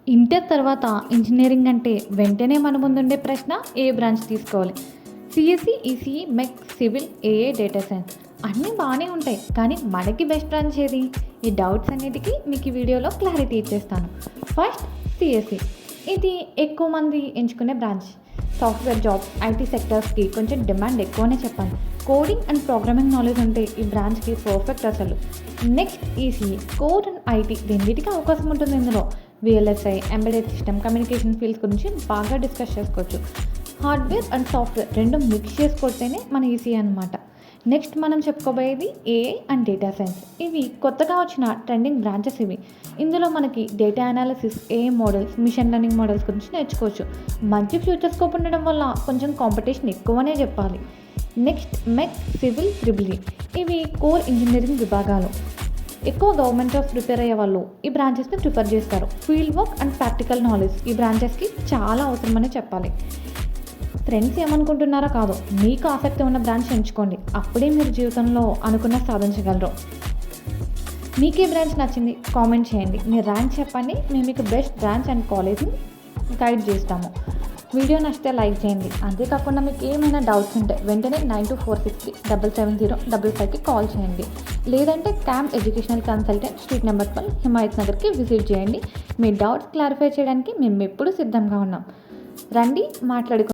Inter తర్వాత engineering అంటే వెంటనే మన ముందుండే ప్రశ్న ఏ బ్రాంచ్ తీసుకోవాలి. సిఎస్సి, ఈసీఈ, మెక్, సివిల్, ఏఏ, డేటా సైన్స్ అన్నీ బాగానే ఉంటాయి. కానీ మనకి బెస్ట్ బ్రాంచ్ ఏది? ఈ డౌట్స్ అన్నిటికీ మీకు ఈ వీడియోలో క్లారిటీ ఇచ్చేస్తాను. First, CSC. ఇది ఎక్కువ మంది ఎంచుకునే బ్రాంచ్. సాఫ్ట్వేర్ జాబ్స్, ఐటీ సెక్టర్స్కి కొంచెం డిమాండ్ ఎక్కువనే చెప్పాలి. కోడింగ్ అండ్ ప్రోగ్రామింగ్ నాలెడ్జ్ ఉంటే ఈ బ్రాంచ్కి పర్ఫెక్ట్ అసలు. Next, ECE. Code and IT రెండింటికి అవకాశం ఉంటుంది ఇందులో. VLSI, embedded system, communication fields గురించి బాగా డిస్కస్ చేసుకోవచ్చు. హార్డ్వేర్ అండ్ సాఫ్ట్వేర్ రెండు మిక్స్ చేసుకొస్తేనే మన ఈసీ అనమాట. నెక్స్ట్ మనం చెప్పుకోబోయేది ఏఐ అండ్ డేటా సైన్స్. ఇవి కొత్తగా వచ్చిన ట్రెండింగ్ బ్రాంచెస్ ఇవి. ఇందులో మనకి data analysis, AI models, machine learning models గురించి నేర్చుకోవచ్చు. మంచి ఫ్యూచర్ స్కోప్ ఉండడం వల్ల కొంచెం కాంపిటీషన్ ఎక్కువనే చెప్పాలి. నెక్స్ట్, మెక్, సివిల్, ట్రిపుల్ ఈ. ఇవి కోర్ ఇంజనీరింగ్ విభాగాలు. ఎక్కువ గవర్నమెంట్ జాబ్స్ ప్రిపేర్ అయ్యే వాళ్ళు ఈ బ్రాంచెస్ని ప్రిపేర్ చేస్తారు. Field work and practical knowledge ఈ బ్రాంచెస్కి చాలా అవసరమని చెప్పాలి. ఫ్రెండ్స్ ఏమనుకుంటున్నారో కాదు, మీకు ఆసక్తి ఉన్న బ్రాంచ్ ఎంచుకోండి. అప్పుడే మీరు జీవితంలో అనుకున్న సాధించగలరు. మీకే బ్రాంచ్ నచ్చింది కామెంట్ చేయండి. మీ ర్యాంక్ చెప్పండి, మేము మీకు బెస్ట్ బ్రాంచ్ అండ్ కాలేజ్ని గైడ్ చేస్తాము. వీడియో నచ్చితే లైక్ చేయండి. అంతేకాకుండా మీకు ఏమైనా డౌట్స్ ఉంటే వెంటనే 9246777055కి కాల్ చేయండి. లేదంటే camp educational consultant, street number 12, హిమాయత్ నగర్కి విజిట్ చేయండి. మీ డౌట్స్ క్లారిఫై చేయడానికి మేము ఎప్పుడూ సిద్ధంగా ఉన్నాం. రండి, మాట్లాడుకుందాం.